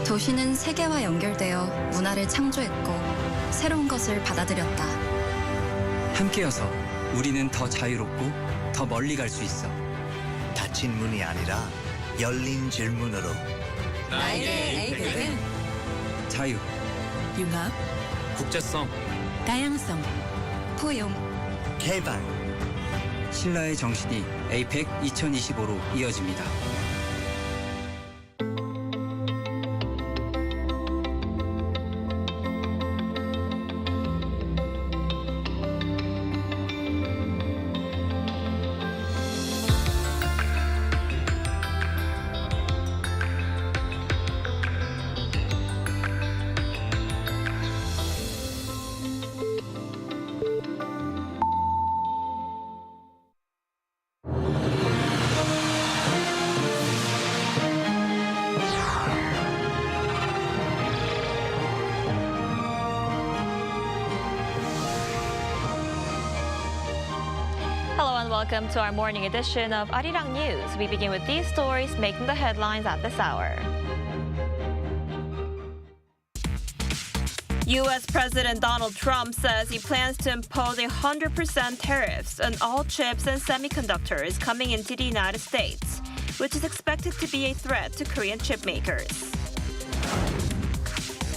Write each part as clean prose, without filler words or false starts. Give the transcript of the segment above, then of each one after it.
도시는 세계와 연결되어 문화를 창조했고 새로운 것을 받아들였다. 함께여서 우리는 더 자유롭고 더 멀리 갈 수 있어. 닫힌 문이 아니라 열린 질문으로. 나에게 에이펙은 자유, 융합, 국제성, 다양성, 포용, 개발. 신라의 정신이 에이펙 2025로 이어집니다. Hello and welcome to our morning edition of Arirang News. We begin with these stories making the headlines at this hour. U.S. President Donald Trump says he plans to impose 100% tariffs on all chips and semiconductors coming into the United States, which is expected to be a threat to Korean chipmakers.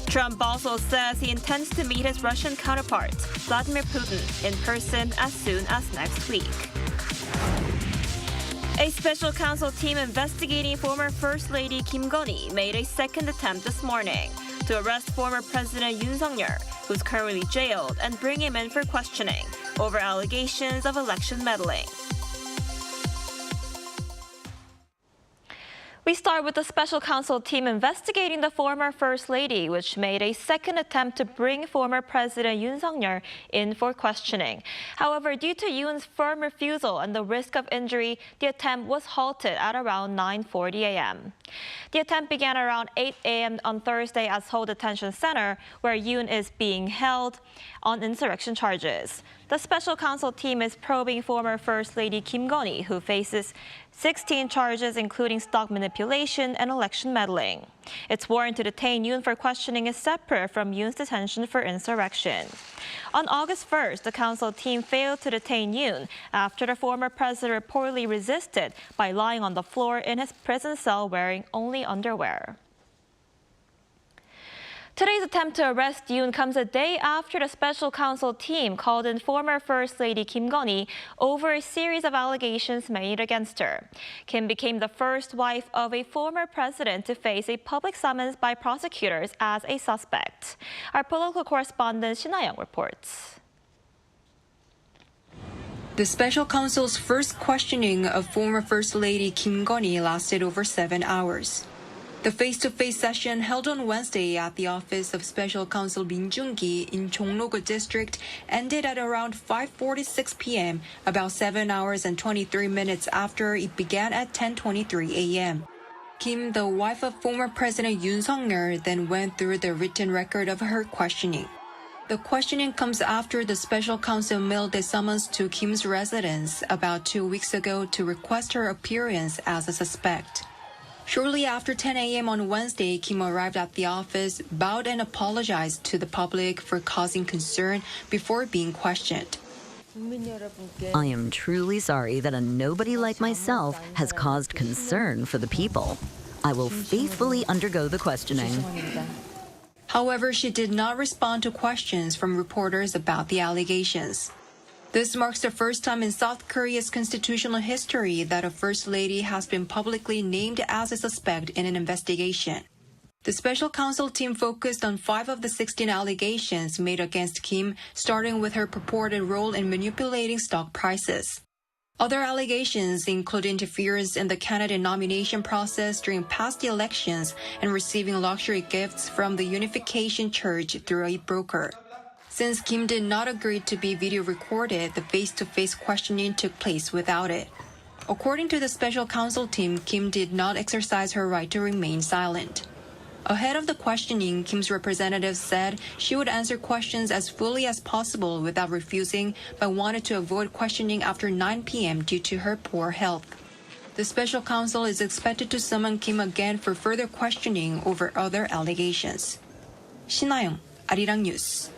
Trump also says he intends to meet his Russian counterpart, Vladimir Putin, in person as soon as next week. A special counsel team investigating former First Lady Kim Keon Hee made a second attempt this morning to arrest former President Yoon who's currently jailed, and bring him in for questioning over allegations of election meddling. We start with the special counsel team investigating the former First Lady, which made a second attempt to bring former President Yoon in for questioning. However, due to Yoon's firm refusal and the risk of injury, the attempt was halted at around 9:40 a.m. The attempt began around 8 a.m. on Thursday at Seoul Detention Center, where Yoon is being held on insurrection charges. The special counsel team is probing former First Lady Kim Keon Hee, who faces 16 charges, including stock manipulation and election meddling. Its warrant to detain Yoon for questioning is separate from Yoon's detention for insurrection. On August 1st, the counsel team failed to detain Yoon after the former president reportedly resisted by lying on the floor in his prison cell wearing only underwear. Today's attempt to arrest Yoon comes a day after the special counsel team called in former First Lady Kim Keon Hee over a series of allegations made against her. Kim became the first wife of a former president to face a public summons by prosecutors as a suspect. Our political correspondent Shin Ha-young reports. The special counsel's first questioning of former First Lady Kim Keon Hee lasted over 7 hours. The face-to-face session held on Wednesday at the office of Special Counsel Min Jung-gi in Jongno-gu District ended at around 5:46 p.m., about 7 hours and 23 minutes after it began at 10:23 a.m. Kim, the wife of former President Yoon then went through the written record of her questioning. The questioning comes after the special counsel mailed a summons to Kim's residence about 2 weeks ago to request her appearance as a suspect. Shortly after 10 a.m. on Wednesday, Kim arrived at the office, bowed and apologized to the public for causing concern before being questioned. I am truly sorry that a nobody like myself has caused concern for the people. I will faithfully undergo the questioning. However, she did not respond to questions from reporters about the allegations. This marks the first time in South Korea's constitutional history that a First Lady has been publicly named as a suspect in an investigation. The special counsel team focused on 5 of the 16 allegations made against Kim, starting with her purported role in manipulating stock prices. Other allegations include interference in the candidate nomination process during past elections and receiving luxury gifts from the Unification Church through a broker. Since Kim did not agree to be video recorded, the face-to-face questioning took place without it. According to the special counsel team, Kim did not exercise her right to remain silent. Ahead of the questioning, Kim's representative said she would answer questions as fully as possible without refusing, but wanted to avoid questioning after 9 p.m. due to her poor health. The special counsel is expected to summon Kim again for further questioning over other allegations. 신하영, Arirang News.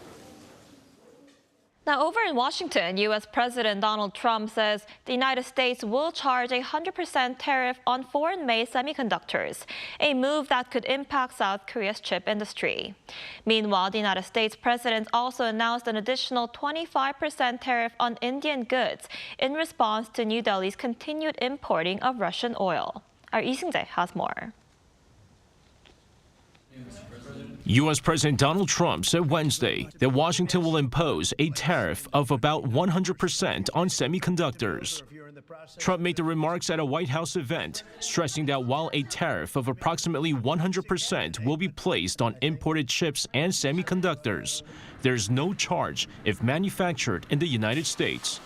Now, over in Washington, U.S. President Donald Trump says the United States will charge a 100% tariff on foreign-made semiconductors, a move that could impact South Korea's chip industry. Meanwhile, the United States president also announced an additional 25% tariff on Indian goods in response to New Delhi's continued importing of Russian oil. Our Lee Seung-jae has more. U.S. President Donald Trump said Wednesday that Washington will impose a tariff of about 100% on semiconductors. Trump made the remarks at a White House event, stressing that while a tariff of approximately 100% will be placed on imported chips and semiconductors, there's no charge if manufactured in the United States.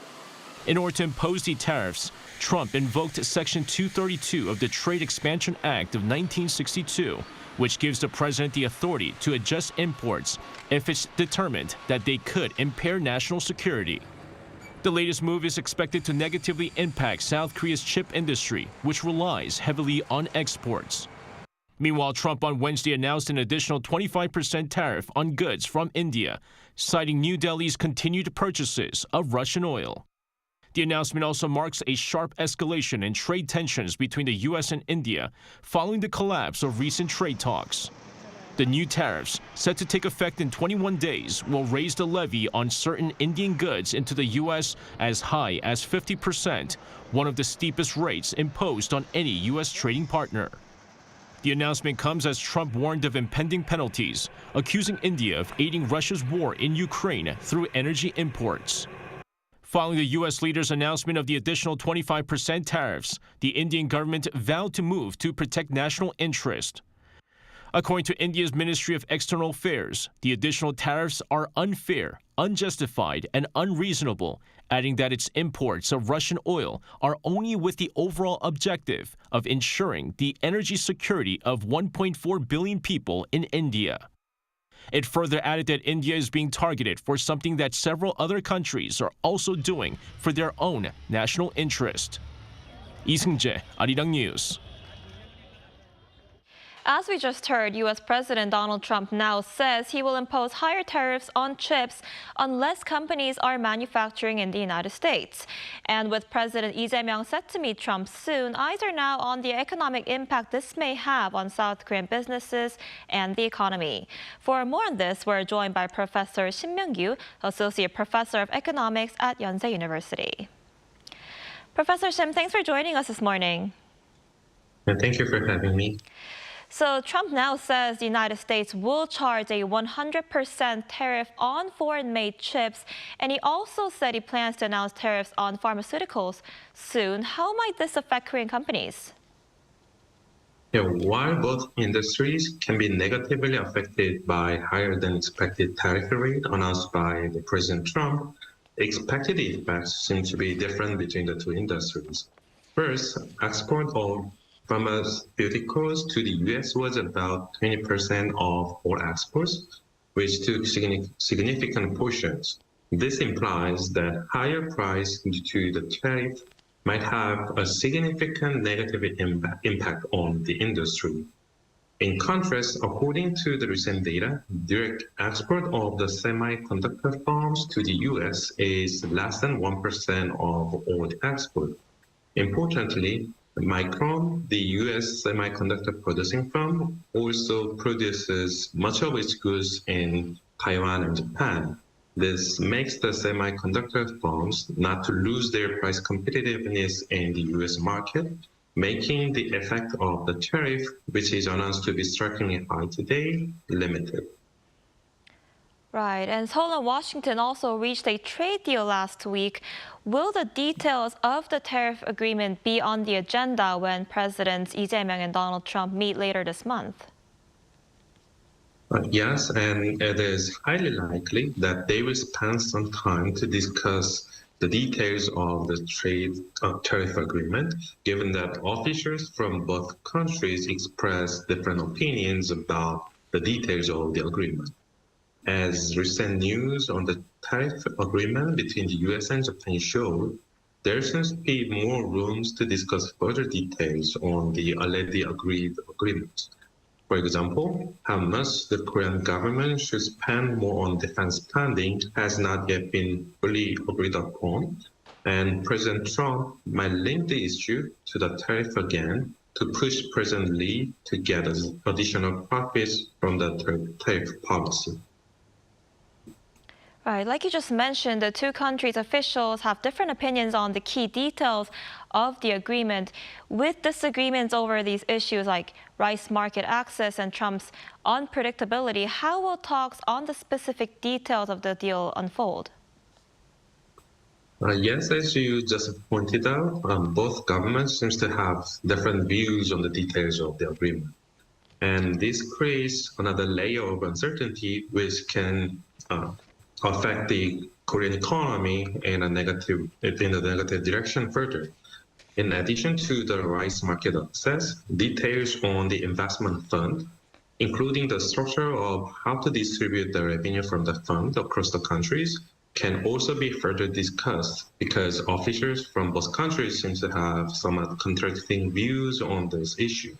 In order to impose the tariffs, Trump invoked Section 232 of the Trade Expansion Act of 1962, which gives the president the authority to adjust imports if it's determined that they could impair national security. The latest move is expected to negatively impact South Korea's chip industry, which relies heavily on exports. Meanwhile, Trump on Wednesday announced an additional 25% tariff on goods from India, citing New Delhi's continued purchases of Russian oil. The announcement also marks a sharp escalation in trade tensions between the U.S. and India following the collapse of recent trade talks. The new tariffs, set to take effect in 21 days, will raise the levy on certain Indian goods into the U.S. as high as 50%, one of the steepest rates imposed on any U.S. trading partner. The announcement comes as Trump warned of impending penalties, accusing India of aiding Russia's war in Ukraine through energy imports. Following the U.S. leader's announcement of the additional 25% tariffs, the Indian government vowed to move to protect national interest. According to India's Ministry of External Affairs, the additional tariffs are unfair, unjustified, and unreasonable, adding that its imports of Russian oil are only with the overall objective of ensuring the energy security of 1.4 billion people in India. It further added that India is being targeted for something that several other countries are also doing for their own national interest. Lee Seung-jae, Arirang News. As we just heard, U.S. President Donald Trump now says he will impose higher tariffs on chips unless companies are manufacturing in the United States. And with President Lee Jae-myung set to meet Trump soon, eyes are now on the economic impact this may have on South Korean businesses and the economy. For more on this, we're joined by Professor Shin Myung-gyu, Associate Professor of Economics at Yonsei University. Professor Shim, thanks for joining us this morning. Thank you for having me. So Trump now says the United States will charge a 100% tariff on foreign-made chips, and he also said he plans to announce tariffs on pharmaceuticals soon. How might this affect Korean companies? While both industries can be negatively affected by higher than expected tariff rate announced by President Trump, expected effects seem to be different between the two industries. First, export of pharmaceuticals to the U.S. was about 20% of all exports, which took significant portions. This implies that higher price due to the tariff might have a significant negative impact on the industry. In contrast, according to the recent data, direct export of the semiconductor firms to the U.S. is less than 1% of all the export. Importantly, Micron, the U.S. semiconductor producing firm, also produces much of its goods in Taiwan and Japan. This makes the semiconductor firms not to lose their price competitiveness in the U.S. market, making the effect of the tariff, which is announced to be strikingly high today, limited. Right, and Seoul and Washington also reached a trade deal last week. Will the details of the tariff agreement be on the agenda when Presidents Lee Jae-myung and Donald Trump meet later this month? Yes, and it is highly likely that they will spend some time to discuss the details of the trade tariff agreement, given that officials from both countries expressed different opinions about the details of the agreement. As recent news on the tariff agreement between the U.S. and Japan showed, there seems to be more rooms to discuss further details on the already agreed agreement. For example, how much the Korean government should spend more on defense spending has not yet been fully agreed upon, and President Trump might link the issue to the tariff again to push President Lee to get additional profits from the tariff policy. Right, like you just mentioned, the two countries' officials have different opinions on the key details of the agreement. With disagreements over these issues like rice market access and Trump's unpredictability, how will talks on the specific details of the deal unfold? Yes, as you just pointed out, both governments seem to have different views on the details of the agreement. And this creates another layer of uncertainty which can affect the Korean economy in a negative direction further. In addition to the rice market access, details on the investment fund, including the structure of how to distribute the revenue from the fund across the countries, can also be further discussed because officials from both countries seem to have somewhat contradicting views on this issue.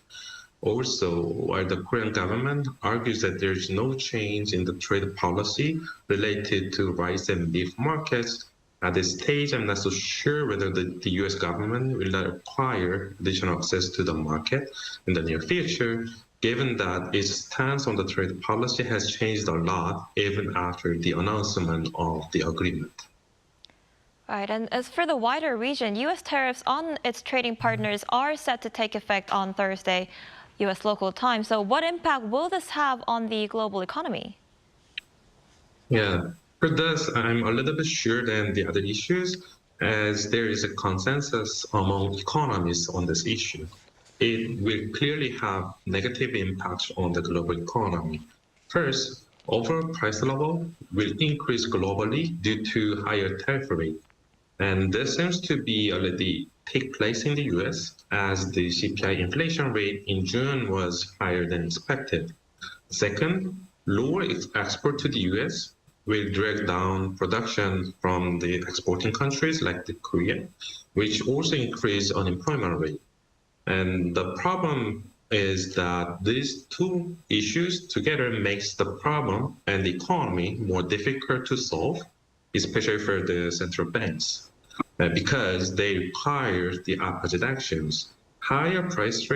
Also, while the Korean government argues that there is no change in the trade policy related to rice and beef markets, at this stage, I'm not so sure whether the U.S. government will not acquire additional access to the market in the near future, given that its stance on the trade policy has changed a lot even after the announcement of the agreement. Right, and as for the wider region, U.S. tariffs on its trading partners are set to take effect on Thursday, U.S. local time. So what impact will this have on the global economy? Yeah, for this, I'm a little bit sure than the other issues, as there is a consensus among economists on this issue. It will clearly have negative impacts on the global economy. First, overall price level will increase globally due to higher tariff rate. And this seems to be already take place in the US as the CPI inflation rate in June was higher than expected. Second, lower export to the US will drag down production from the exporting countries like the Korea, which also increase unemployment rate. And the problem is that these two issues together makes the problem and the economy more difficult to solve, especially for the central banks, because they require the opposite actions. Higher prices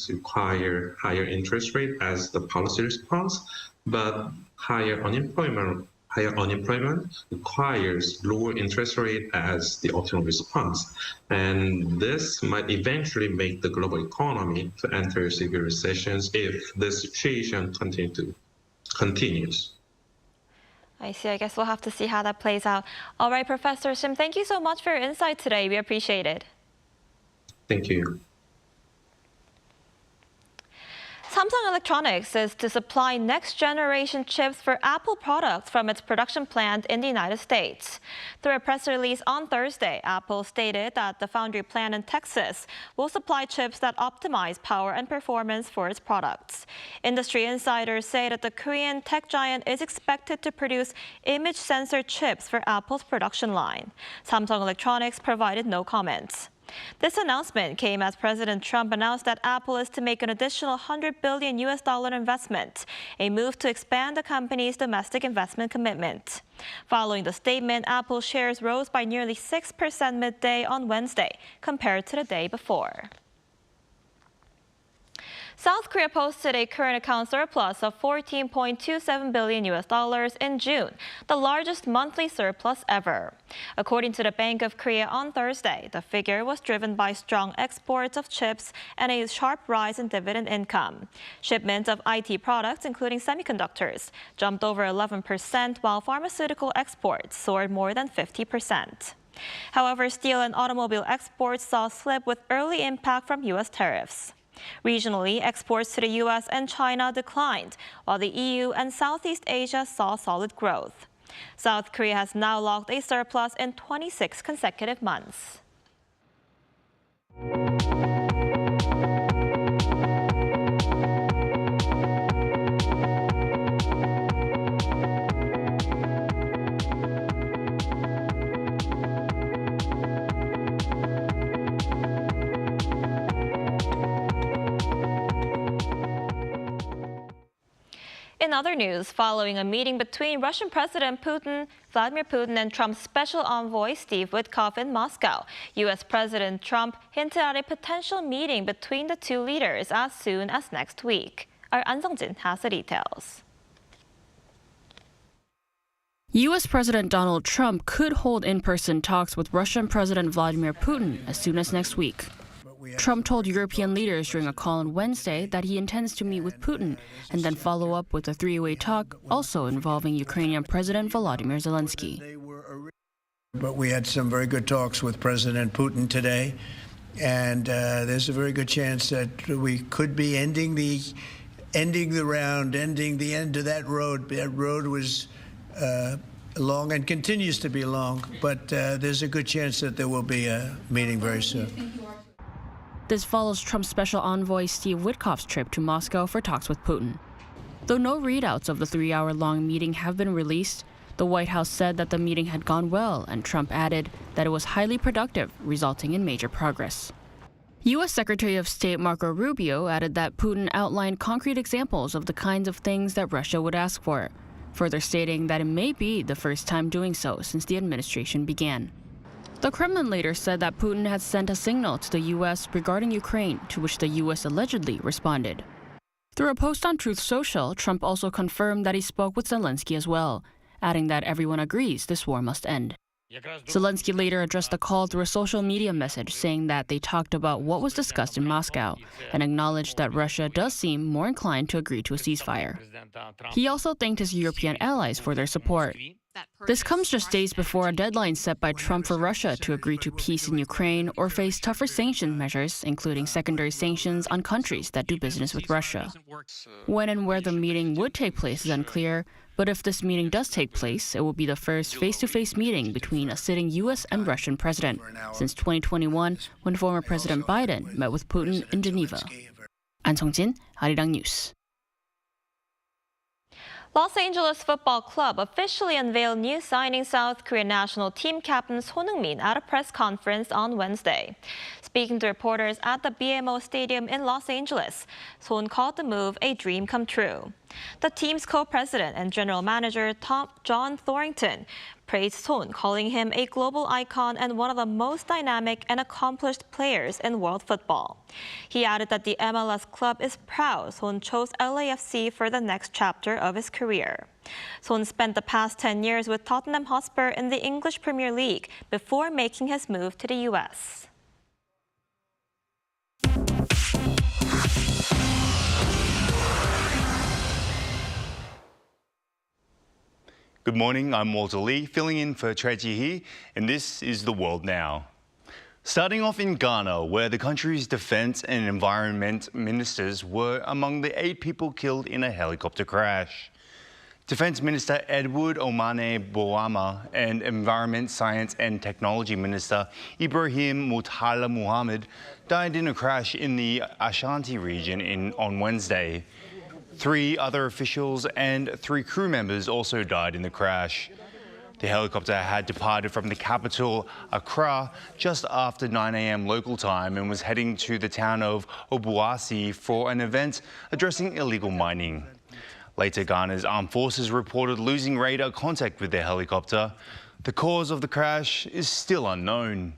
require higher interest rate as the policy response, but higher unemployment requires lower interest rate as the ultimate response. And this might eventually make the global economy to enter severe recessions if the situation continues. I see. I guess we'll have to see how that plays out. All right, Professor Sim, thank you so much for your insight today. We appreciate it. Thank you. Samsung Electronics is to supply next-generation chips for Apple products from its production plant in the United States. Through a press release on Thursday, Apple stated that the foundry plant in Texas will supply chips that optimize power and performance for its products. Industry insiders say that the Korean tech giant is expected to produce image sensor chips for Apple's production line. Samsung Electronics provided no comments. This announcement came as President Trump announced that Apple is to make an additional $100 billion investment, a move to expand the company's domestic investment commitment. Following the statement, Apple shares rose by nearly 6% midday on Wednesday compared to the day before. South Korea posted a current account surplus of $14.27 billion in June, the largest monthly surplus ever. According to the Bank of Korea on Thursday, the figure was driven by strong exports of chips and a sharp rise in dividend income. Shipments of IT products, including semiconductors, jumped over 11%, while pharmaceutical exports soared more than 50%. However, steel and automobile exports saw a slip with early impact from U.S. tariffs. Regionally, exports to the U.S. and China declined, while the EU and Southeast Asia saw solid growth. South Korea has now logged a surplus in 26 consecutive months. In other news, following a meeting between Russian President Vladimir Putin and Trump's special envoy Steve Witkoff in Moscow, U.S. President Trump hinted at a potential meeting between the two leaders as soon as next week. Our An Sung-jin has the details. U.S. President Donald Trump could hold in-person talks with Russian President Vladimir Putin as soon as next week. Trump told European leaders during a call on Wednesday that he intends to meet with Putin and then follow up with a three-way talk also involving Ukrainian President Volodymyr Zelensky. But we had some very good talks with President Putin today, and there's a very good chance that we could be ending the end of that road. That road was long and continues to be long, but there's a good chance that there will be a meeting very soon. This follows Trump's special envoy Steve Witkoff's trip to Moscow for talks with Putin. Though no readouts of the 3-hour-long meeting have been released, the White House said that the meeting had gone well, and Trump added that it was highly productive, resulting in major progress. U.S. Secretary of State Marco Rubio added that Putin outlined concrete examples of the kinds of things that Russia would ask for, further stating that it may be the first time doing so since the administration began. The Kremlin later said that Putin had sent a signal to the U.S. regarding Ukraine, to which the U.S. allegedly responded. Through a post on Truth Social, Trump also confirmed that he spoke with Zelensky as well, adding that everyone agrees this war must end. Zelensky later addressed the call through a social media message saying that they talked about what was discussed in Moscow and acknowledged that Russia does seem more inclined to agree to a ceasefire. He also thanked his European allies for their support. This comes just days before a deadline set by Trump for Russia to agree to peace in Ukraine or face tougher sanction measures, including secondary sanctions on countries that do business with Russia. When and where the meeting would take place is unclear, but if this meeting does take place, it will be the first face-to-face meeting between a sitting U.S. and Russian president since 2021, when former President Biden met with Putin in Geneva. An Sung-jin, Arirang News. Los Angeles Football Club officially unveiled new signing South Korean national team captain Son Heung-min at a press conference on Wednesday. Speaking to reporters at the BMO Stadium in Los Angeles, Son called the move a dream come true. The team's co-president and general manager John Thornton praised Son, calling him a global icon and one of the most dynamic and accomplished players in world football. He added that the MLS club is proud Son chose LAFC for the next chapter of his career. Son spent the past 10 years with Tottenham Hotspur in the English Premier League before making his move to the U.S. Good morning, I'm Walter Lee, filling in for Choi Ji-hee, and this is The World Now. Starting off in Ghana, where the country's defense and environment ministers were among the 8 people killed in a helicopter crash. Defense Minister Edward Omane Boama and Environment, Science and Technology Minister Ibrahim Muthala Muhammad died in a crash in the Ashanti region on Wednesday. 3 other officials and 3 crew members also died in the crash. The helicopter had departed from the capital, Accra, just after 9 a.m. local time and was heading to the town of Obuasi for an event addressing illegal mining. Later, Ghana's armed forces reported losing radar contact with their helicopter. The cause of the crash is still unknown.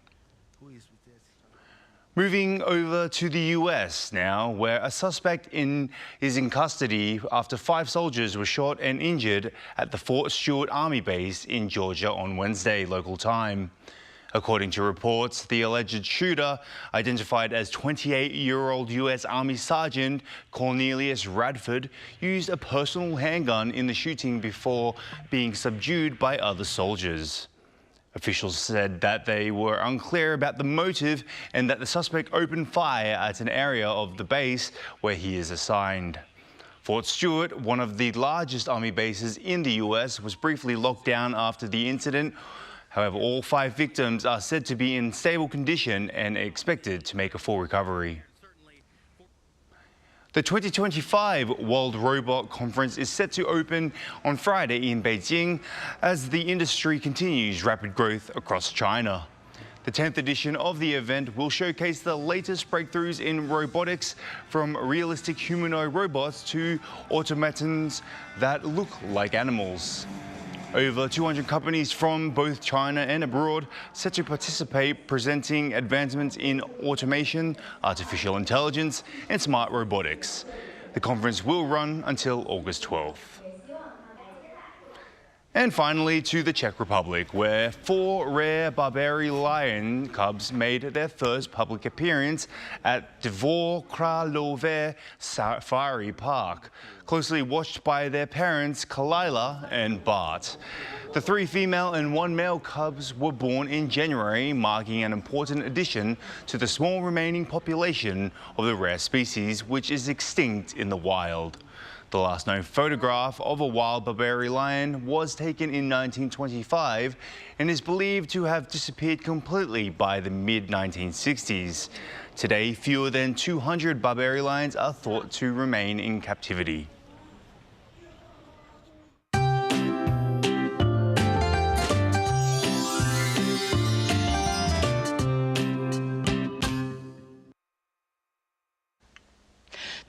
Moving over to the U.S. now, where a suspect is in custody after 5 soldiers were shot and injured at the Fort Stewart Army base in Georgia on Wednesday, local time. According to reports, the alleged shooter, identified as 28-year-old U.S. Army Sergeant Cornelius Radford, used a personal handgun in the shooting before being subdued by other soldiers. Officials said that they were unclear about the motive and that the suspect opened fire at an area of the base where he is assigned. Fort Stewart, one of the largest army bases in the U.S., was briefly locked down after the incident. However, all 5 victims are said to be in stable condition and expected to make a full recovery. The 2025 World Robot Conference is set to open on Friday in Beijing as the industry continues rapid growth across China. The 10th edition of the event will showcase the latest breakthroughs in robotics, from realistic humanoid robots to automatons that look like animals. Over 200 companies from both China and abroad set to participate, presenting advancements in automation, artificial intelligence, and smart robotics. The conference will run until August 12th. And finally, to the Czech Republic, where 4 rare Barbary lion cubs made their first public appearance at Dvor Králové Safari Park, closely watched by their parents Kalila and Bart. The 3 female and 1 male cubs were born in January, marking an important addition to the small remaining population of the rare species, which is extinct in the wild. The last known photograph of a wild Barbary lion was taken in 1925 and is believed to have disappeared completely by the mid-1960s. Today, fewer than 200 Barbary lions are thought to remain in captivity.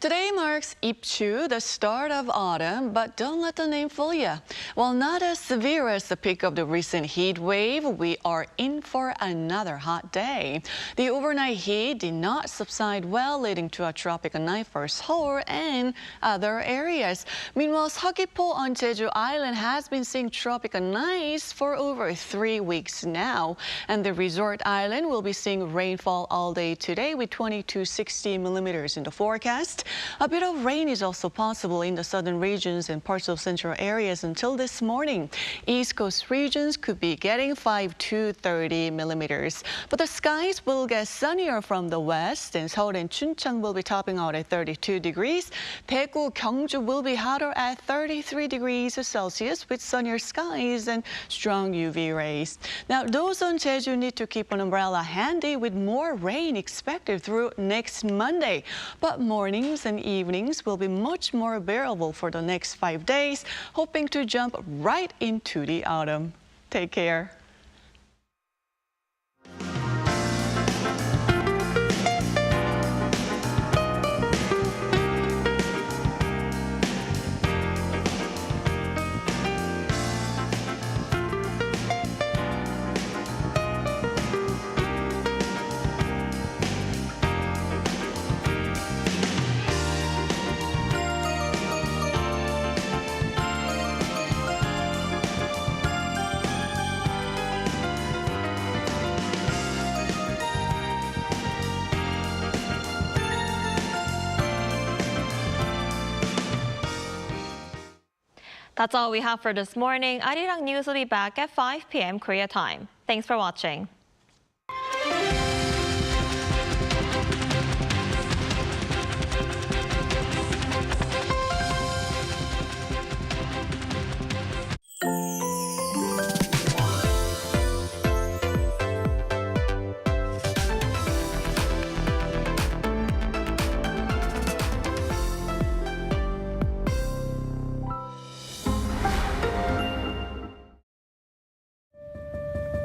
Today marks 입추, the start of autumn, but don't let the name fool you. While not as severe as the peak of the recent heat wave, we are in for another hot day. The overnight heat did not subside well, leading to a tropical night for Seoul and other areas. Meanwhile, Seogwipo on Jeju Island has been seeing tropical nights for over 3 weeks now. And the resort island will be seeing rainfall all day today, with 20 to 60 millimeters in the forecast. A bit of rain is also possible in the southern regions and parts of central areas until this morning. East Coast regions could be getting 5 to 30 millimeters. But the skies will get sunnier from the west, and Seoul and Chuncheon will be topping out at 32 degrees. Daegu, Gyeongju will be hotter at 33 degrees Celsius with sunnier skies and strong UV rays. Now, those on Jeju need to keep an umbrella handy, with more rain expected through next Monday. But mornings and evenings will be much more bearable for the next 5 days, hoping to jump right into the autumn. Take care. That's all we have for this morning. Arirang News will be back at 5 p.m. Korea time. Thanks for watching.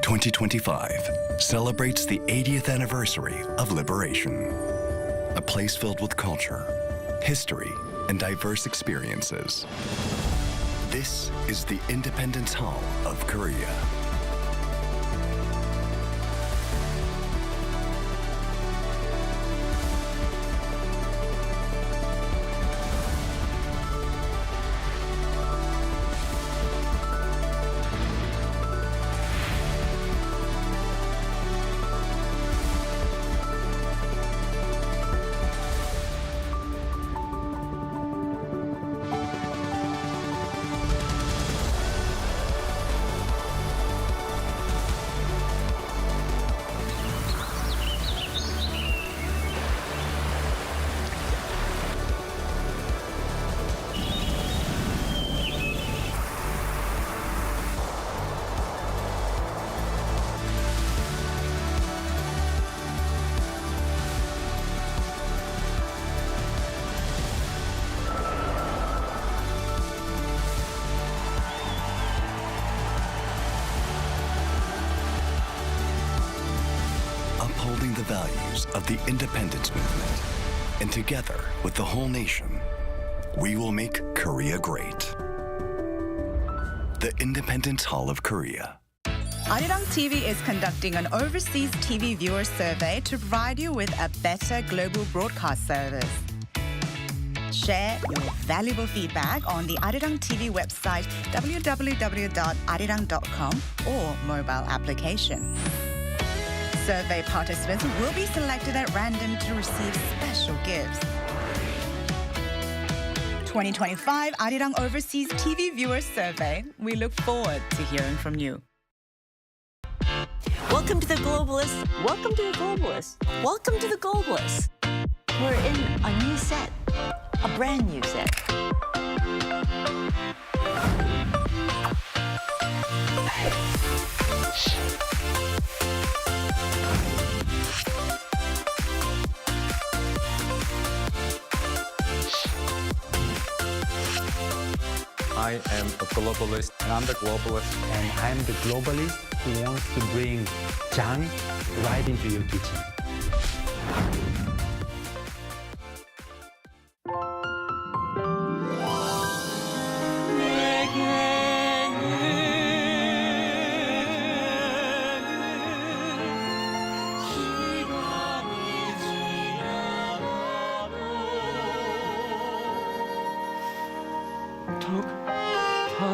"2025 celebrates the 80th anniversary of liberation. A place filled with culture, history, and diverse experiences. This is the Independence Hall of Korea. values of the independence movement. And together with the whole nation, we will make Korea great. The Independence Hall of Korea. Arirang TV is conducting an overseas TV viewer survey to provide you with a better global broadcast service. Share your valuable feedback on the Arirang TV website www.arirang.com or mobile application. Survey participants will be selected at random to receive special gifts. 2025 Arirang Overseas TV Viewers Survey. We look forward to hearing from you. Welcome to the Globalists. Welcome to the Globalists. Welcome to the Globalists. We're in a new set, a brand new set. I am a globalist. And I'm the globalist. And I'm the globalist who wants to bring junk right into your kitchen.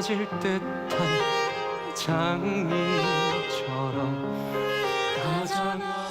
터질 듯한 장미처럼 가잖아.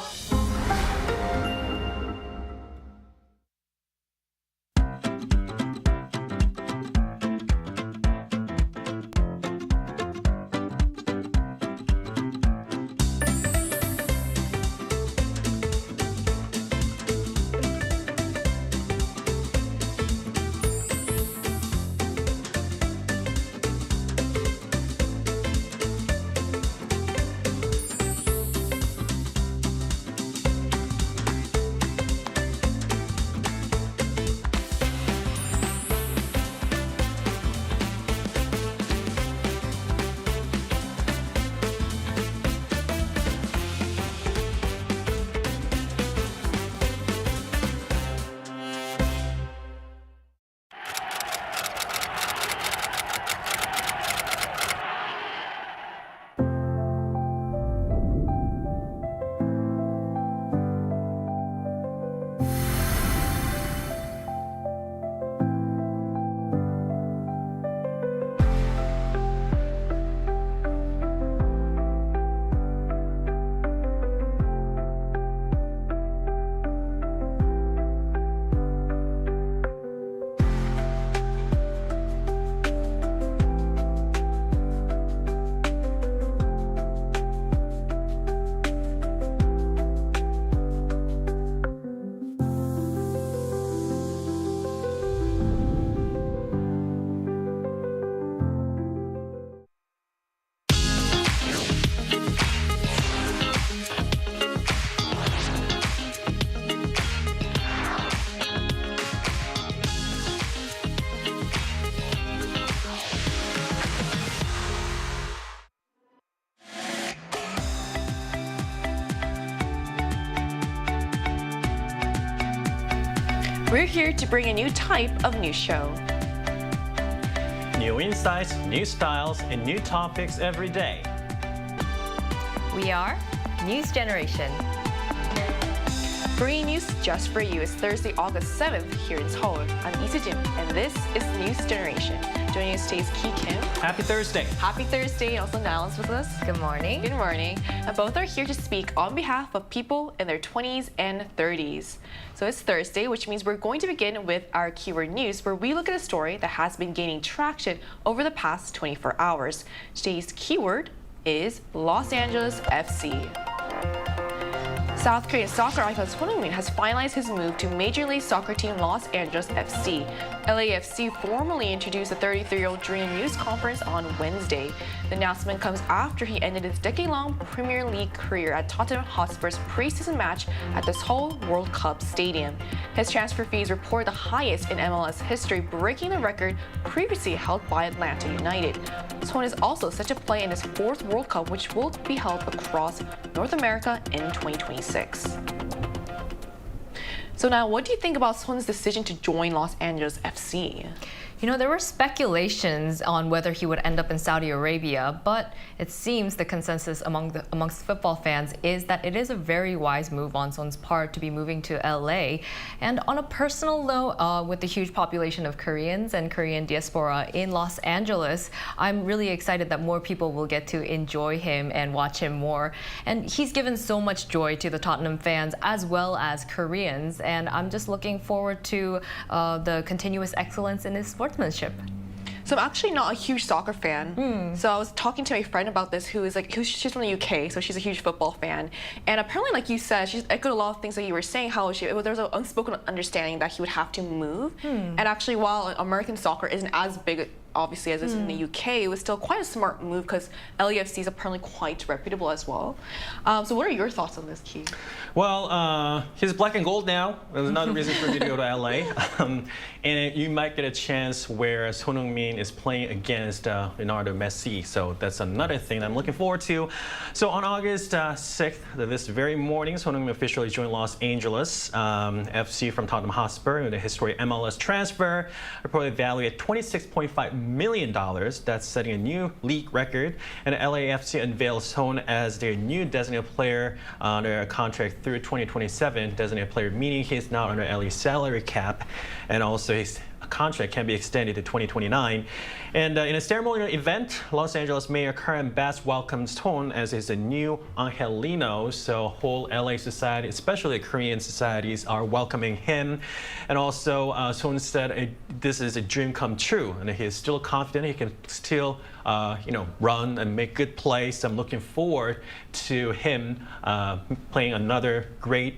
We're here to bring a new type of news show. New insights, new styles, and new topics every day. We are News Generation. Bringing news just for you is Thursday, August 7th here in Seoul. I'm Isujin, and this is News Generation. Joining us today is Kim Keon Hee. Happy Thursday. Happy Thursday. Also, Niall's with us. Good morning. Good morning. And both are here to speak on behalf of people in their 20s and 30s. So it's Thursday, which means we're going to begin with our keyword news, where we look at a story that has been gaining traction over the past 24 hours. Today's keyword is Los Angeles FC. South Korean soccer icon Son Heung-min has finalized his move to Major League Soccer team Los Angeles FC. LAFC formally introduced the 33-year-old during a news conference on Wednesday. The announcement comes after he ended his decade-long Premier League career at Tottenham Hotspur's preseason match at the Seoul World Cup Stadium. His transfer fees report the highest in MLS history, breaking the record previously held by Atlanta United. Son is also set to play in his fourth World Cup, which will be held across North America in 2026. So now, what do you think about Son's decision to join Los Angeles FC? You know, there were speculations on whether he would end up in Saudi Arabia, but it seems the consensus amongst football fans is that it is a very wise move on Son's part to be moving to LA. And on a personal note, with the huge population of Koreans and Korean diaspora in Los Angeles, I'm really excited that more people will get to enjoy him and watch him more. And he's given so much joy to the Tottenham fans as well as Koreans, and I'm just looking forward to the continuous excellence in his sportsmanship. So I'm actually not a huge soccer fan. So I was talking to my friend about this, she's from the UK, so she's a huge football fan. And apparently, like you said, she's echoed a lot of things that you were saying, how there was an unspoken understanding that he would have to move. And actually, while American soccer isn't as big, obviously, as is in the UK, it was still quite a smart move because LAFC is apparently quite reputable as well. So what are your thoughts on this, Key? Well, he's black and gold now. There's another reason for him to go to LA. And you might get a chance where Son Heung-min is playing against Leonardo Messi. So that's another thing I'm looking forward to. So on August 6th, this very morning, Son Heung-min officially joined Los Angeles FC from Tottenham Hotspur in a historic MLS transfer, reportedly valued at $26.5 million. That's setting a new league record. And LAFC unveils Son as their new designated player under a contract through 2027. Designated player meaning he's not under LA's salary cap, and also his contract can be extended to 2029. And in a ceremonial event, Los Angeles Mayor Karen Bass welcomed Son as his new Angelino. So whole LA society, especially Korean societies, are welcoming him. And also, Son said this is a dream come true, and he is still confident he can still run and make good plays. I'm looking forward to him playing another great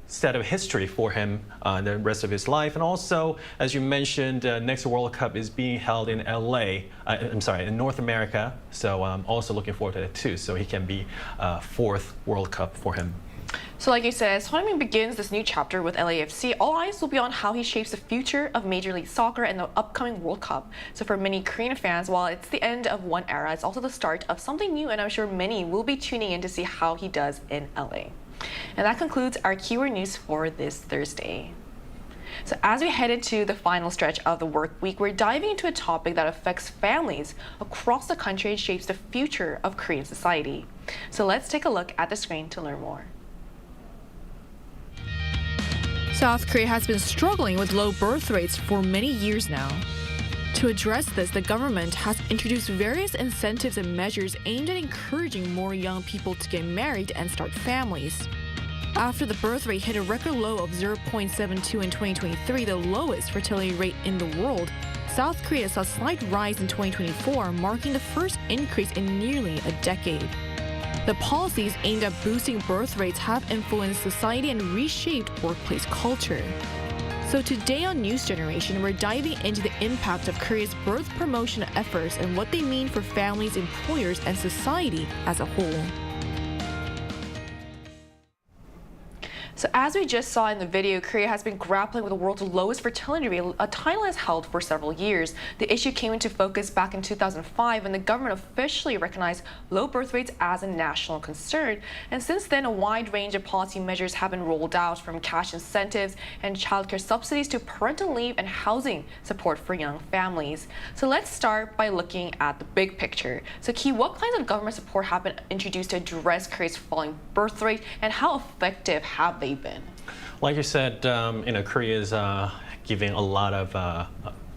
set of history for him the rest of his life. And also, as you mentioned, next World Cup is being held in in North America. So I'm also looking forward to that too. So he can be fourth World Cup for him. So like you said, Son Heung-min begins this new chapter with LAFC. All eyes will be on how he shapes the future of Major League Soccer and the upcoming World Cup. So for many Korean fans, while it's the end of one era, it's also the start of something new, and I'm sure many will be tuning in to see how he does in LA. And that concludes our keyword news for this Thursday. So as we head into the final stretch of the work week, we're diving into a topic that affects families across the country and shapes the future of Korean society. So let's take a look at the screen to learn more. South Korea has been struggling with low birth rates for many years now. To address this, the government has introduced various incentives and measures aimed at encouraging more young people to get married and start families. After the birth rate hit a record low of 0.72 in 2023, the lowest fertility rate in the world, South Korea saw a slight rise in 2024, marking the first increase in nearly a decade. The policies aimed at boosting birth rates have influenced society and reshaped workplace culture. So today on News Generation, we're diving into the impact of Korea's birth promotion efforts and what they mean for families, employers, and society as a whole. So as we just saw in the video, Korea has been grappling with the world's lowest fertility rate, a title it has held for several years. The issue came into focus back in 2005 when the government officially recognized low birth rates as a national concern. And since then, a wide range of policy measures have been rolled out, from cash incentives and childcare subsidies to parental leave and housing support for young families. So let's start by looking at the big picture. So Key, what kinds of government support have been introduced to address Korea's falling birth rate, and how effective have they been? Like you said, Korea is giving a lot of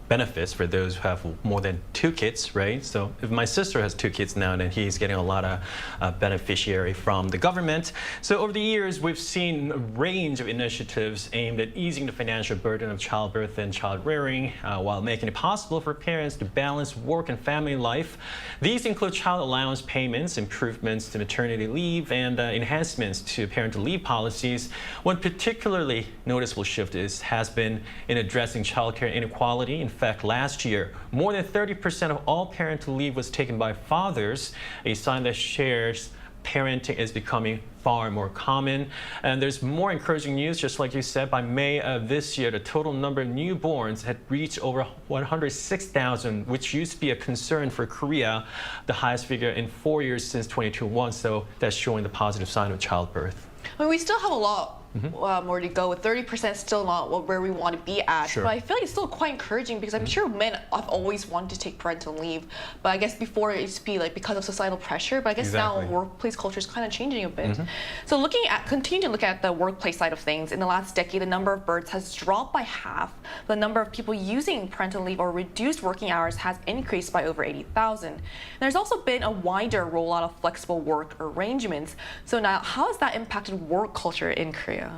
benefits for those who have more than 2 kids, right? So if my sister has 2 kids now, then he's getting a lot of beneficiary from the government. So over the years, we've seen a range of initiatives aimed at easing the financial burden of childbirth and child rearing while making it possible for parents to balance work and family life. These include child allowance payments, improvements to maternity leave, and enhancements to parental leave policies. One particularly noticeable shift has been in addressing childcare inequality. In fact, last year, more than 30% of all parental leave was taken by fathers, a sign that shares parenting is becoming far more common. And there's more encouraging news, just like you said. By May of this year, the total number of newborns had reached over 106,000, which used to be a concern for Korea, the highest figure in 4 years since 2021. So that's showing the positive sign of childbirth. I mean, we still have a lot more to go. With 30% still not where we want to be at. Sure. But I feel like it's still quite encouraging because I'm sure men have always wanted to take parental leave. But I guess before it used to be like because of societal pressure. But I guess now workplace culture is kind of changing a bit. So continue to look at the workplace side of things. In the last decade, the number of births has dropped by half. The number of people using parental leave or reduced working hours has increased by over 80,000. There's also been a wider rollout of flexible work arrangements. So now, how has that impacted work culture in Korea?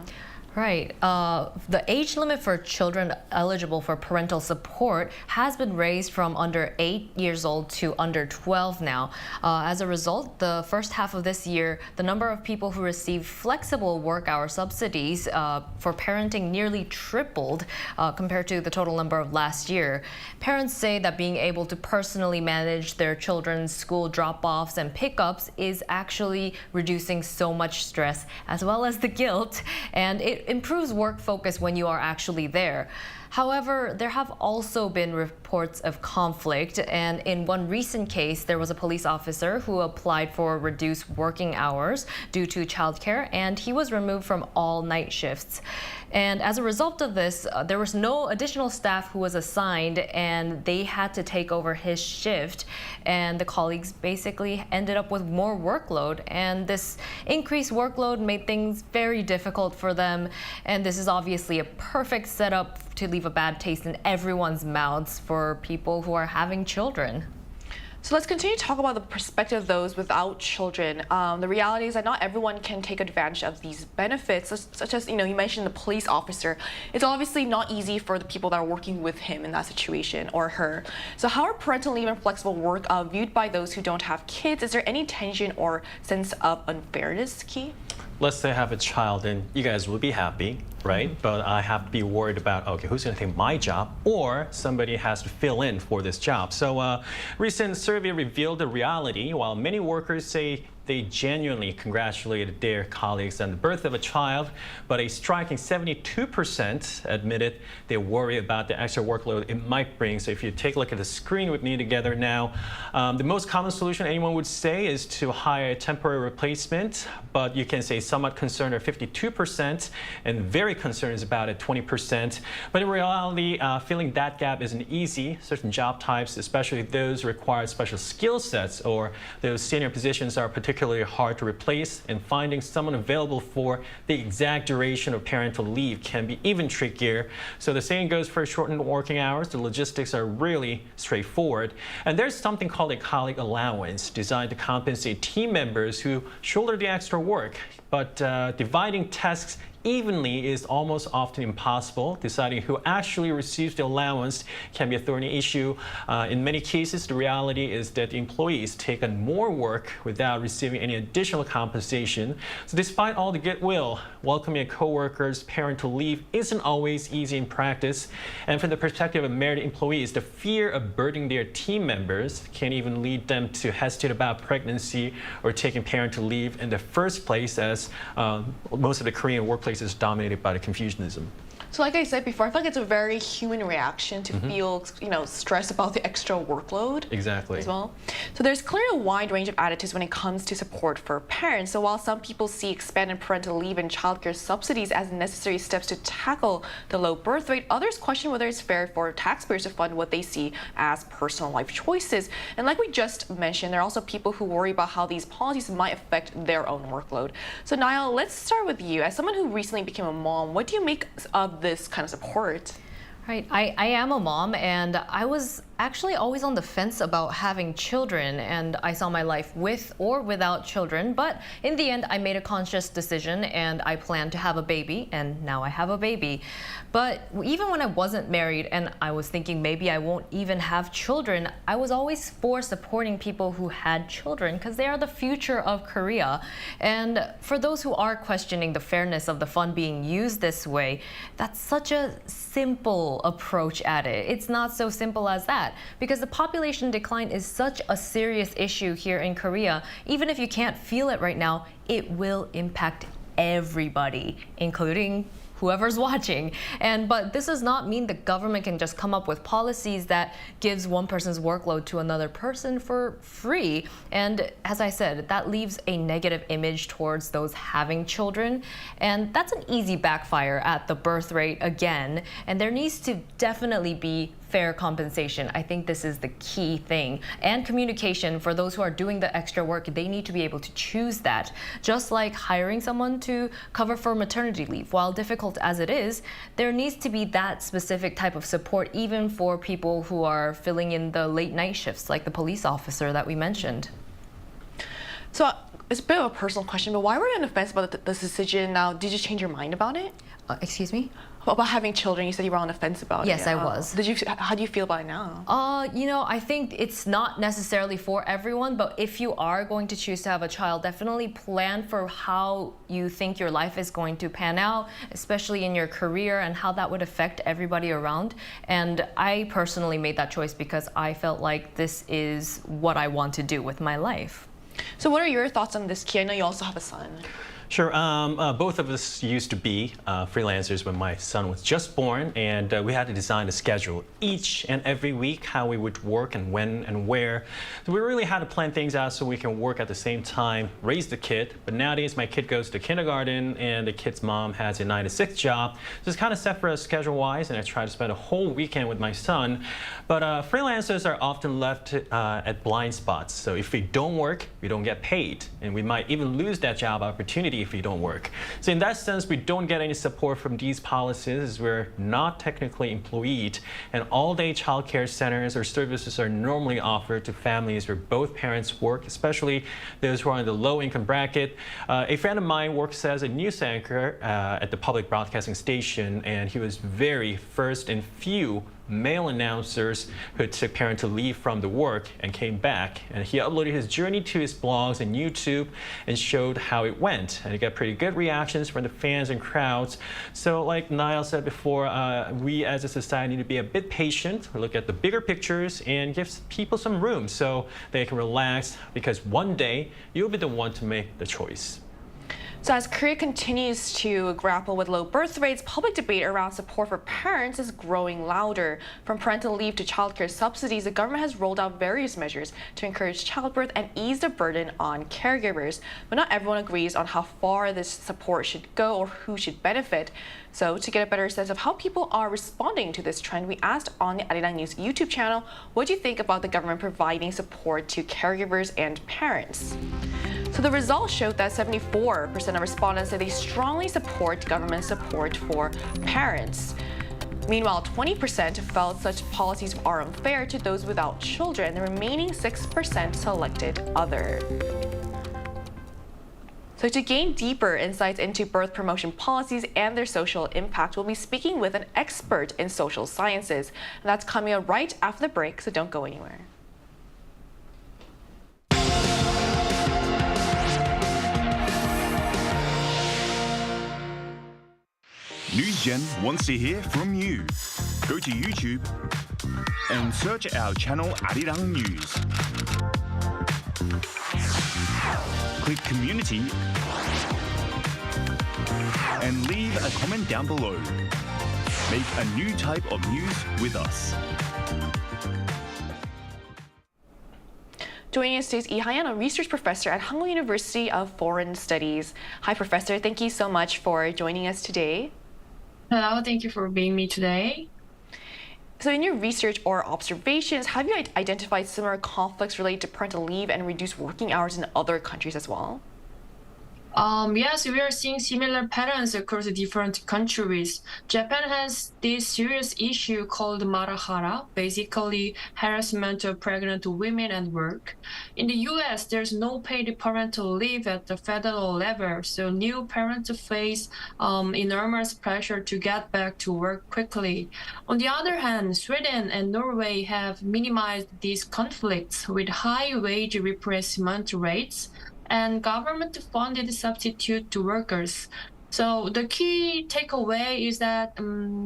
Right. The age limit for children eligible for parental support has been raised from under 8 years old to under 12 now. As a result, the first half of this year, the number of people who receive flexible work hour subsidies for parenting nearly tripled compared to the total number of last year. Parents say that being able to personally manage their children's school drop-offs and pickups is actually reducing so much stress as well as the guilt, and it improves work focus when you are actually there. However, there have also been reports of conflict, and in one recent case, there was a police officer who applied for reduced working hours due to childcare, and he was removed from all night shifts. And as a result of this, there was no additional staff who was assigned, and they had to take over his shift. And the colleagues basically ended up with more workload. And this increased workload made things very difficult for them. And this is obviously a perfect setup to leave a bad taste in everyone's mouths for people who are having children. So let's continue to talk about the perspective of those without children. The reality is that not everyone can take advantage of these benefits, such as, you mentioned the police officer. It's obviously not easy for the people that are working with him in that situation or her. So how are parental leave and flexible work viewed by those who don't have kids? Is there any tension or sense of unfairness, Key? Let's say I have a child and you guys will be happy, right? But I have to be worried about, okay, who's going to take my job? Or somebody has to fill in for this job. So recent survey revealed the reality. While many workers say they genuinely congratulated their colleagues on the birth of a child, but a striking 72% admitted they worry about the extra workload it might bring. So if you take a look at the screen with me together now, the most common solution anyone would say is to hire a temporary replacement, but you can say somewhat concerned are 52% and very concerned is about at 20%. But in reality, filling that gap isn't easy. Certain job types, especially those require special skill sets or those senior positions are particularly hard to replace, and finding someone available for the exact duration of parental leave can be even trickier. So the saying goes, for shortened working hours, the logistics are really straightforward. And there's something called a colleague allowance designed to compensate team members who shoulder the extra work. But dividing tasks evenly is almost often impossible. Deciding who actually receives the allowance can be a thorny issue. In many cases, the reality is that employees take on more work without receiving any additional compensation. So despite all the goodwill, welcoming a coworker's parental leave isn't always easy in practice. And from the perspective of married employees, the fear of burdening their team members can even lead them to hesitate about pregnancy or taking parental leave in the first place, as most of the Korean workplace is dominated by the Confucianism. So like I said before, I feel like it's a very human reaction to feel, stressed about the extra workload. Exactly. As well. So there's clearly a wide range of attitudes when it comes to support for parents. So while some people see expanded parental leave and childcare subsidies as necessary steps to tackle the low birth rate, others question whether it's fair for taxpayers to fund what they see as personal life choices. And like we just mentioned, there are also people who worry about how these policies might affect their own workload. So Niall, let's start with you. As someone who recently became a mom, what do you make of this kind of support? Right. I am a mom, and I was actually always on the fence about having children, and I saw my life with or without children, but in the end I made a conscious decision and I planned to have a baby, and now I have a baby. But even when I wasn't married and I was thinking maybe I won't even have children, I was always for supporting people who had children because they are the future of Korea. And for those who are questioning the fairness of the fund being used this way, that's such a simple approach at it. It's not so simple as that, because the population decline is such a serious issue here in Korea. Even if you can't feel it right now, it will impact everybody, including whoever's watching. But this does not mean the government can just come up with policies that gives one person's workload to another person for free. And as I said, that leaves a negative image towards those having children. And that's an easy backfire at the birth rate again. And there needs to definitely be fair compensation. I think this is the key thing. And communication for those who are doing the extra work, they need to be able to choose that. Just like hiring someone to cover for maternity leave. While difficult as it is, there needs to be that specific type of support even for people who are filling in the late night shifts, like the police officer that we mentioned. So it's a bit of a personal question, but why were you on the fence about this decision now? Did you change your mind about it? Excuse me? About having children, you said you were on the fence about it. Yes, I was. How do you feel about it now? I think it's not necessarily for everyone, but if you are going to choose to have a child, definitely plan for how you think your life is going to pan out, especially in your career and how that would affect everybody around. And I personally made that choice because I felt like this is what I want to do with my life. So what are your thoughts on this, Ki? I know you also have a son. Sure. Both of us used to be freelancers when my son was just born, and we had to design a schedule each and every week how we would work and when and where. So we really had to plan things out so we can work at the same time, raise the kid. But nowadays, my kid goes to kindergarten, and the kid's mom has a 9-to-6 job. So it's kind of set for us schedule-wise, and I try to spend a whole weekend with my son. But freelancers are often left at blind spots. So if we don't work, we don't get paid, and we might even lose that job opportunity if you don't work. So in that sense, we don't get any support from these policies as we're not technically employed, and all-day childcare centers or services are normally offered to families where both parents work, especially those who are in the low-income bracket. A friend of mine works as a news anchor at the public broadcasting station, and he was very first and few male announcers who took parental leave from the work and came back. And he uploaded his journey to his blogs and YouTube and showed how it went. And he got pretty good reactions from the fans and crowds. So like Niall said before, we as a society need to be a bit patient, look at the bigger pictures, and give people some room so they can relax, because one day you'll be the one to make the choice. So as Korea continues to grapple with low birth rates, public debate around support for parents is growing louder. From parental leave to childcare subsidies, the government has rolled out various measures to encourage childbirth and ease the burden on caregivers. But not everyone agrees on how far this support should go or who should benefit. So to get a better sense of how people are responding to this trend, we asked on the Arirang News YouTube channel, what do you think about the government providing support to caregivers and parents? So the results showed that 74% of respondents said they strongly support government support for parents. Meanwhile, 20% felt such policies are unfair to those without children. The remaining 6% selected other. So to gain deeper insights into birth promotion policies and their social impact, we'll be speaking with an expert in social sciences. And that's coming up right after the break, so don't go anywhere. NewsGen wants to hear from you. Go to YouTube and search our channel Arirang News. Click Community and leave a comment down below. Make a new type of news with us. Joining us today is Lee Ha-yeon, a research professor at Hangul University of Foreign Studies. Hi, Professor. Thank you so much for joining us today. Hello, thank you for being me today. So in your research or observations, have you identified similar conflicts related to parental leave and reduced working hours in other countries as well? Yes, we are seeing similar patterns across different countries. Japan has this serious issue called marahara, basically harassment of pregnant women at work. In the US, there's no paid parental leave at the federal level, so new parents face enormous pressure to get back to work quickly. On the other hand, Sweden and Norway have minimized these conflicts with high wage replacement rates and government-funded substitute to workers. So the key takeaway is that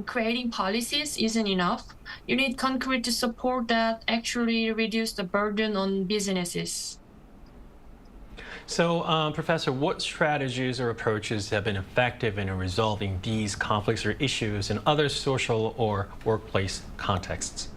creating policies isn't enough. You need concrete support that actually reduce the burden on businesses. So, Professor, what strategies or approaches have been effective in resolving these conflicts or issues in other social or workplace contexts?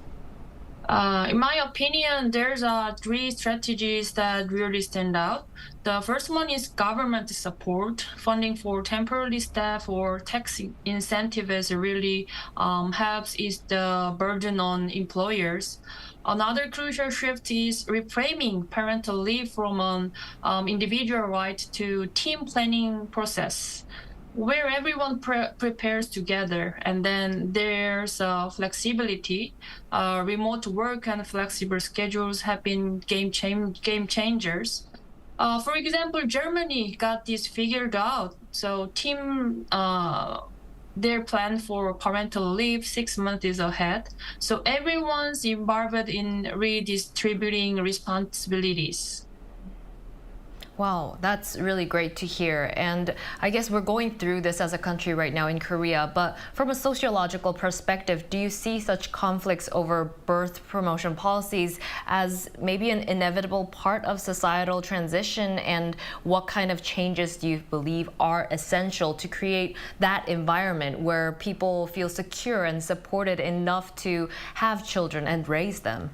In my opinion, there's three strategies that really stand out. The first one is government support. Funding for temporary staff or tax incentives really helps ease the burden on employers. Another crucial shift is reframing parental leave from an individual right to team planning process, where everyone prepares together, and then there's flexibility. Remote work and flexible schedules have been game changers. For example, Germany got this figured out. So their plan for parental leave 6 months ahead. So everyone's involved in redistributing responsibilities. Wow, that's really great to hear. And I guess we're going through this as a country right now in Korea, but from a sociological perspective, do you see such conflicts over birth promotion policies as maybe an inevitable part of societal transition? And what kind of changes do you believe are essential to create that environment where people feel secure and supported enough to have children and raise them?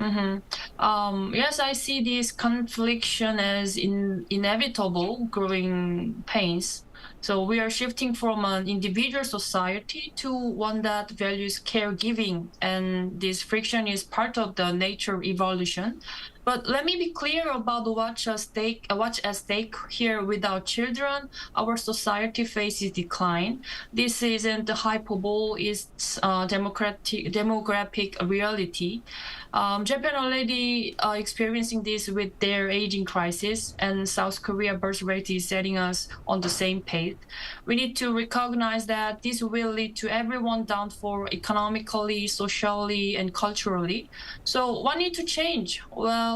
Yes, I see this confliction as inevitable growing pains. So we are shifting from an individual society to one that values caregiving, and this friction is part of the nature of evolution. But let me be clear about what's at stake here. Without children, our society faces decline. This isn't hyperbole, it's demographic reality. Japan already experiencing this with their aging crisis, and South Korea birth rate is setting us on the same pace. We need to recognize that this will lead to everyone down for economically, socially, and culturally. So what need to change? Well,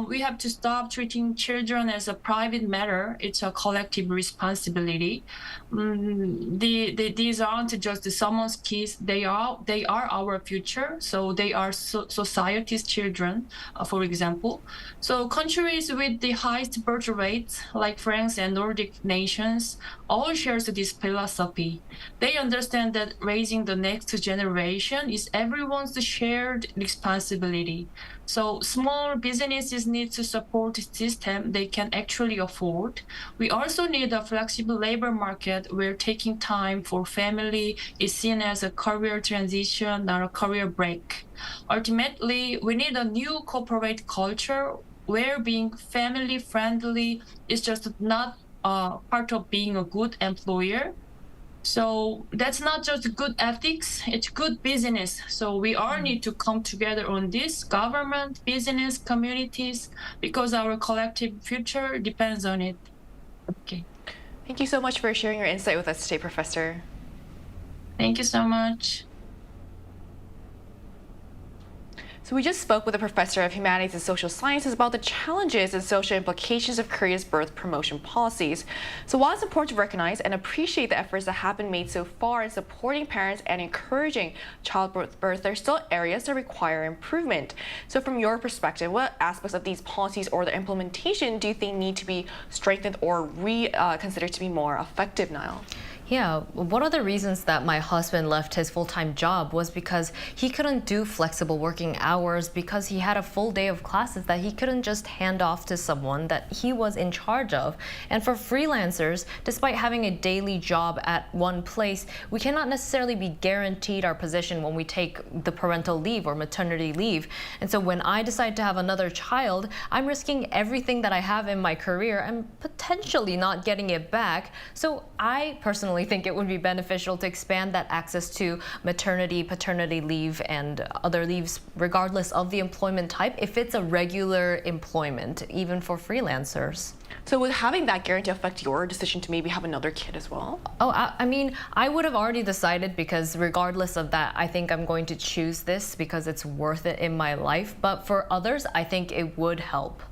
we have to stop treating children as a private matter. It's a collective responsibility. These aren't just someone's kids. They are our future. So they are society's children, for example. So countries with the highest birth rates, like France and Nordic nations, all share this philosophy. They understand that raising the next generation is everyone's shared responsibility. So small businesses need to support a system they can actually afford. We also need a flexible labor market where taking time for family is seen as a career transition, not a career break. Ultimately, we need a new corporate culture where being family friendly is just not part of being a good employer. So that's not just good ethics, it's good business. So we all need to come together on this, government, business, communities, because our collective future depends on it. Okay. Thank you so much for sharing your insight with us today, Professor. Thank you so much. So we just spoke with a professor of humanities and social sciences about the challenges and social implications of Korea's birth promotion policies. So while it's important to recognize and appreciate the efforts that have been made so far in supporting parents and encouraging childbirth, there are still areas that require improvement. So from your perspective, what aspects of these policies or their implementation do you think need to be strengthened or reconsidered to be more effective now? Yeah, one of the reasons that my husband left his full-time job was because he couldn't do flexible working hours because he had a full day of classes that he couldn't just hand off to someone that he was in charge of. And for freelancers, despite having a daily job at one place, we cannot necessarily be guaranteed our position when we take the parental leave or maternity leave. And so when I decide to have another child, I'm risking everything that I have in my career and potentially not getting it back. So I personally think it would be beneficial to expand that access to maternity, paternity leave, and other leaves, regardless of the employment type, if it's a regular employment, even for freelancers. So would having that guarantee affect your decision to maybe have another kid as well? Oh, I mean, I would have already decided, because regardless of that, I think I'm going to choose this because it's worth it in my life. But for others, I think it would help.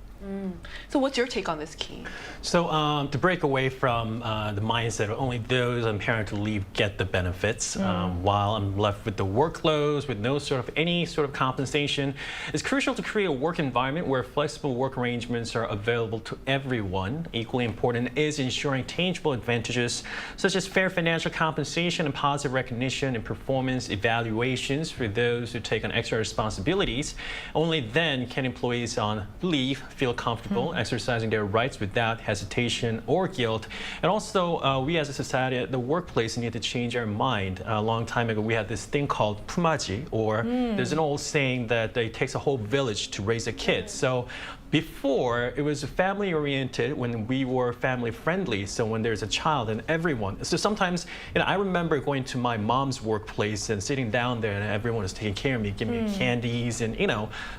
So what's your take on this, Key? So to break away from the mindset of only those on parental leave get the benefits, while I'm left with the workloads with no any sort of compensation, it's crucial to create a work environment where flexible work arrangements are available to everyone. Equally important is ensuring tangible advantages such as fair financial compensation and positive recognition and performance evaluations for those who take on extra responsibilities. Only then can employees on leave feel comfortable exercising their rights without hesitation or guilt. And also, we as a society at the workplace need to change our mind. A long time ago, we had this thing called pumaji, or there's an old saying that it takes a whole village to raise a kid. So before, it was family-oriented when we were family-friendly. So when there's a child and everyone. So sometimes, I remember going to my mom's workplace and sitting down there and everyone was taking care of me, giving me candies and,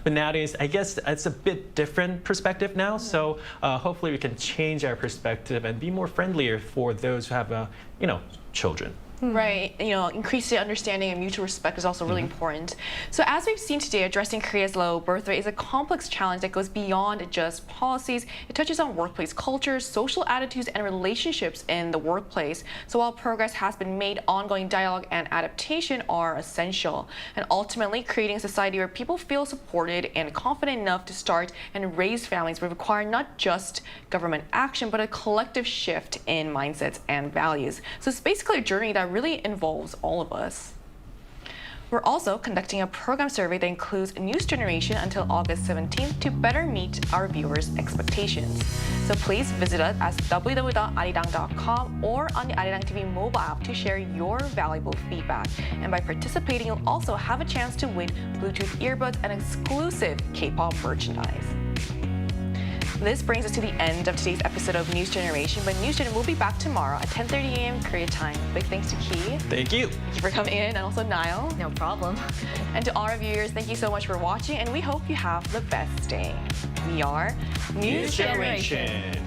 But nowadays, I guess it's a bit different perspective now. So hopefully we can change our perspective and be more friendlier for those who have, children. Right, increasing understanding and mutual respect is also really important. So as we've seen today, addressing Korea's low birth rate is a complex challenge that goes beyond just policies. It touches on workplace cultures, social attitudes, and relationships in the workplace. So while progress has been made, ongoing dialogue and adaptation are essential. And ultimately, creating a society where people feel supported and confident enough to start and raise families will require not just government action, but a collective shift in mindsets and values. So it's basically a journey that really involves all of us. We're also conducting a program survey that includes News Generation until August 17th to better meet our viewers' expectations. So please visit us at www.arirang.com or on the Arirang TV mobile app to share your valuable feedback. And by participating, you'll also have a chance to win Bluetooth earbuds and exclusive K-pop merchandise. This brings us to the end of today's episode of News Generation, but News Gen will be back tomorrow at 10:30 a.m. Korea time. Big thanks to Key. Thank you. Thank you for coming in, and also Niall. No problem. And to all our viewers, thank you so much for watching, and we hope you have the best day. We are News Generation.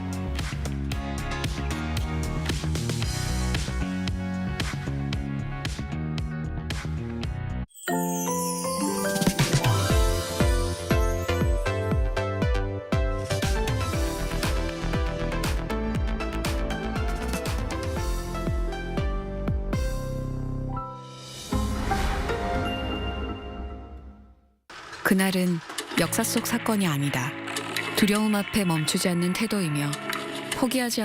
그날은 역사 속 사건이 아니다. 두려움 앞에 멈추지 않는 태도이며 포기하지 않는